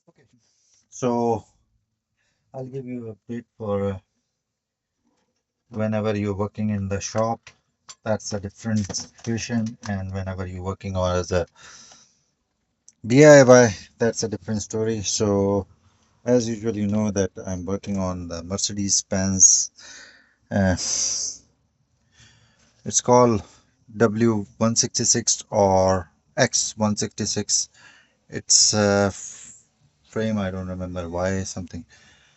Okay, so I'll give you a update for whenever you're working in the shop, that's a different situation, and whenever you're working on as a DIY, that's a different story. So, as usual, you know that I'm working on the Mercedes-Benz. Uh, it's called W166 or X166. It's a frame, I don't remember why something.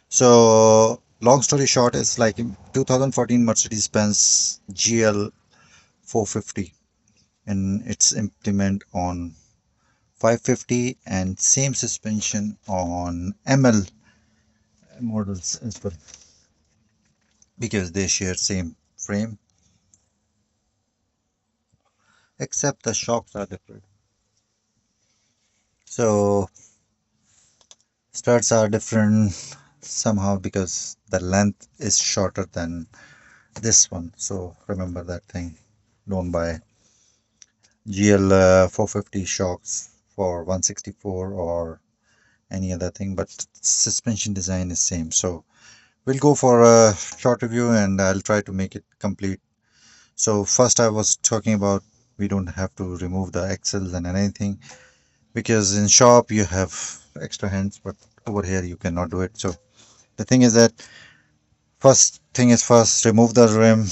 So, long story short, it's like in 2014 Mercedes-Benz GL 450, and it's implement on 550 and same suspension on ML models as well because they share same frame except the shocks are different. So struts are different somehow because the length is shorter than this one. So remember that thing. Don't buy GL 450 shocks for 164 or any other thing, but suspension design is same. So we'll go for a short review and I'll try to make it complete. So first I was talking about we don't have to remove the axles and anything because in shop you have extra hands, but over here you cannot do it. So the thing is that first thing is first remove the rim.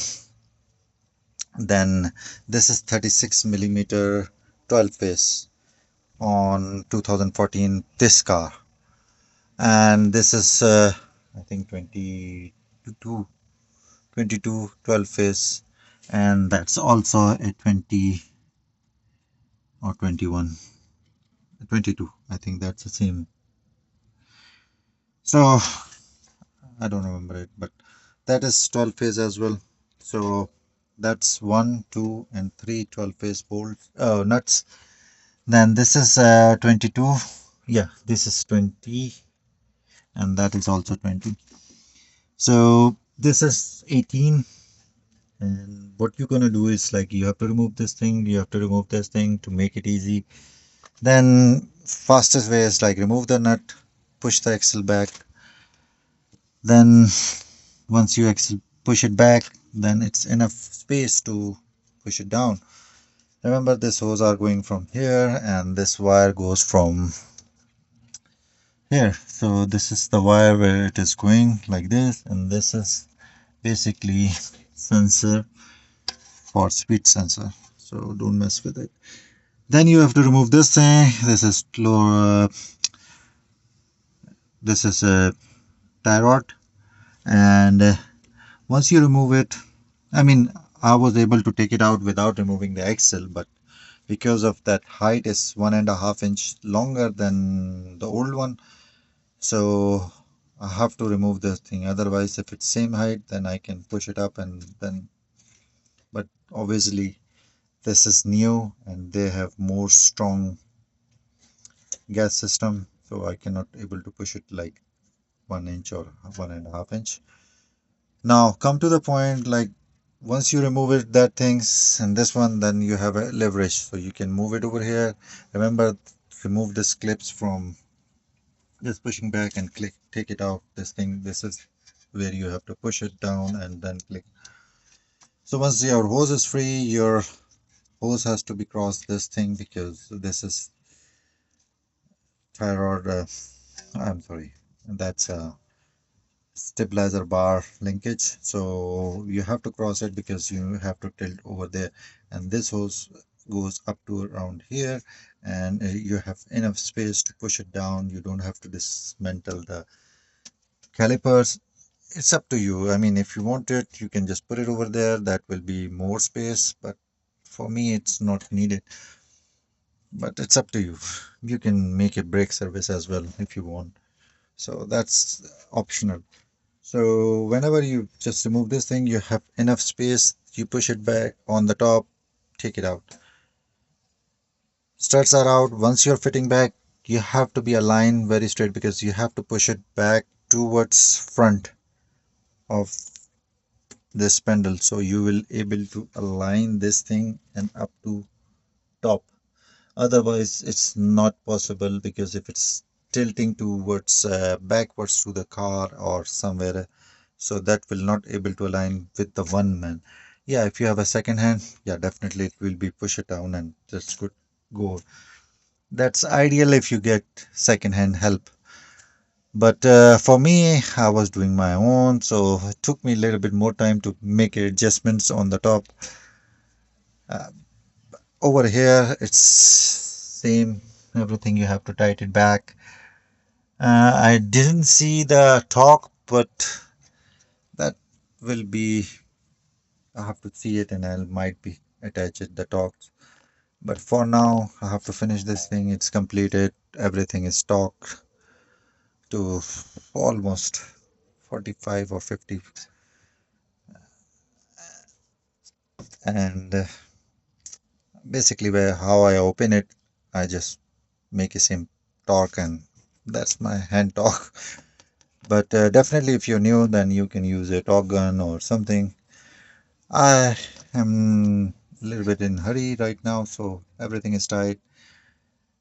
Then this is 36 millimeter 12 face on 2014 this car, and this is I think 22 22 12 face, and that's also a 20 or 21 22. I think that's the same. So I don't remember it, but that is 12 phase as well. So that's 1 2 and 3 12 phase bolts nuts. Then this is 22. Yeah, this is 20 and that is also 20. So this is 18. And what you're gonna do is like you have to remove this thing, you have to remove this thing to make it easy. Then fastest way is like remove the nut, push the axle back. Then once you push it back, then it's enough space to push it down. Remember, this hose are going from here and this wire goes from here. So this is the wire where it is going like this, and this is basically sensor for speed sensor. So don't mess with it. Then you have to remove this thing. This is a tie rod, and once you remove it, I mean, I was able to take it out without removing the axle, but because of that height is 1.5 inch longer than the old one, so I have to remove this thing. Otherwise, if it's same height, then I can push it up and then. But obviously, this is new and they have more strong gas system, so I cannot able to push it like 1 inch or 1.5 inch. Now come to the point like once you remove it that things and this one, then you have a leverage, so you can move it over here. Remember, remove this clips from just pushing back and click, take it out. This thing, this is where you have to push it down and then click. So once your hose is free, your hose has to be crossed this thing because this is thyroid I'm sorry, that's a stabilizer bar linkage, so you have to cross it because you have to tilt over there, and this hose goes up to around here, and you have enough space to push it down. You don't have to dismantle the calipers. It's up to you. I mean, if you want it, you can just put it over there. That will be more space, but for me it's not needed. But it's up to you. You can make a brake service as well if you want, so that's optional. So whenever you just remove this thing, you have enough space. You push it back on the top, take it out. Struts are out. Once you're fitting back, you have to be aligned very straight because you have to push it back towards front of this spindle. So you will able to align this thing and up to top. Otherwise, it's not possible because if it's tilting towards backwards to the car or somewhere, so that will not able to align with the one man. Yeah, if you have a second hand, yeah, definitely it will be push it down and just good go. That's ideal if you get second hand help. But for me, I was doing my own, so it took me a little bit more time to make adjustments on the top. Uh, Over here, it's same everything. You have to tighten it back. I didn't see the torque, but that will be. I have to see it, and I might be attach it the torque. But for now, I have to finish this thing. It's completed. Everything is torqued to almost 45 or 50, and basically where how I open it, I just make a same torque, and that's my hand torque. But definitely, if you're new, then you can use a torque gun or something. I am a little bit in hurry right now, so everything is tight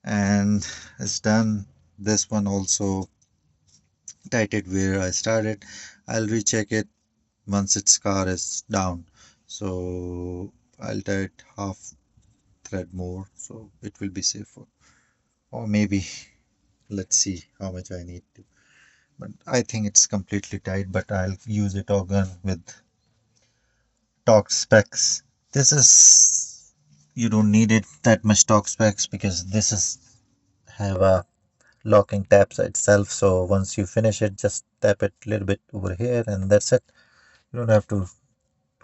and it's done. This one also tighted where I started. I'll recheck it once its car is down. So I'll tight half thread more, so it will be safer. Or maybe let's see how much I need to. But I think it's completely tight, but I'll use a torque gun with torque specs. This is you don't need it that much torque specs because this is have a locking tabs itself. So once you finish it, just tap it a little bit over here and that's it. You don't have to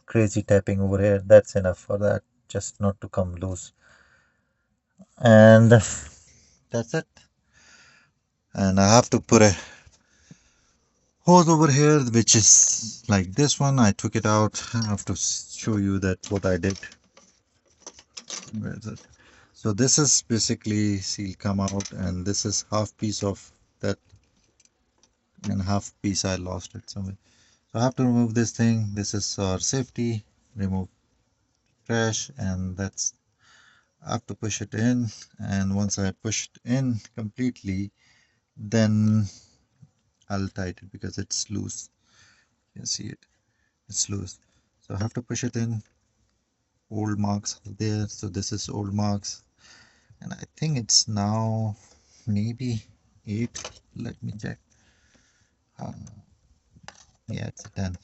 crazy tapping over here. That's enough for that, just not to come loose. And that's it. And I have to put a hose over here, which is like this one. I took it out. I have to show you that what I did. Where is it? So this is basically seal come out, and this is half piece of that, and half piece I lost it somewhere. So I have to remove this thing. This is our safety. Remove trash, and that's I have to push it in. And once I push it in completely, then I'll tighten it because it's loose. You can see it. It's loose. So I have to push it in. Old marks are there. So this is old marks, and I think it's now maybe 8. Let me check. Uh, yeah, it's a 10.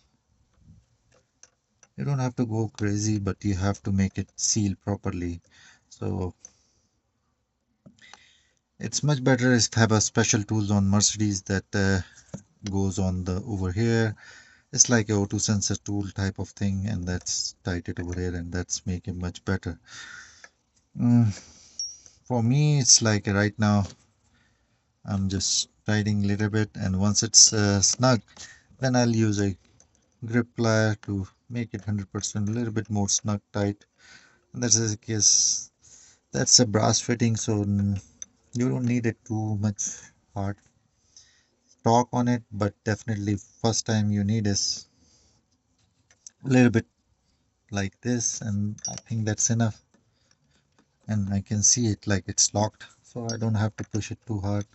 You don't have to go crazy, but you have to make it seal properly. So it's much better if have a special tools on Mercedes that goes on the over here. It's like a O2 sensor tool type of thing, and that's tight it over here, and that's make it much better. Mm, for me, it's like right now I'm just tightening a little bit, and once it's snug, then I'll use a grip plier to make it 100% a little bit more snug tight. And that's the case. That's a brass fitting, so you don't need it too much hard torque on it, but definitely first time you need is a little bit like this, and I think that's enough. And I can see it like it's locked, so I don't have to push it too hard.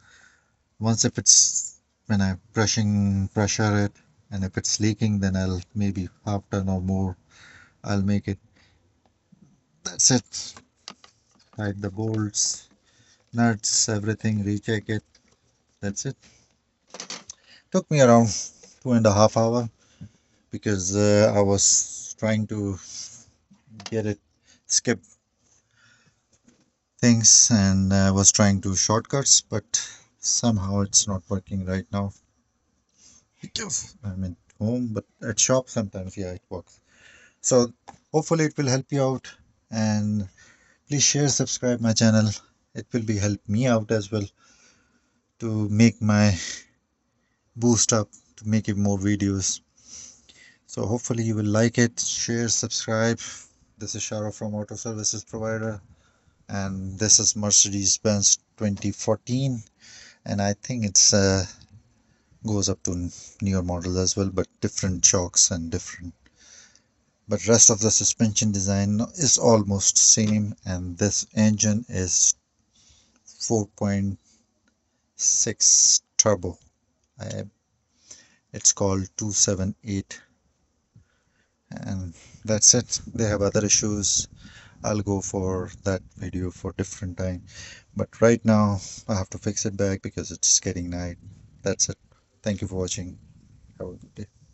Once if it's when I'm brushing pressure it, and if it's leaking, then I'll maybe half turn or more. I'll make it. That's it. Tight the bolts, nuts, everything. Recheck it. That's it. Took me around 2.5 hours because I was trying to get it skip things and I was trying to shortcuts, but somehow it's not working right now. I'm at home, but at shop sometimes, yeah, it works. So hopefully it will help you out, and please share, subscribe my channel. It will be help me out as well to make my boost up to make it more videos. So hopefully you will like it, share, subscribe. This is Shara from Auto Services Provider, and this is Mercedes-Benz 2014, and I think it's goes up to newer models as well, but different shocks and different. But rest of the suspension design is almost same, and this engine is 4.0 6 turbo. I, it's called 278, and that's it. They have other issues. I'll go for that video for different time. But right now I have to fix it back because it's getting night. That's it. Thank you for watching. Have a good day.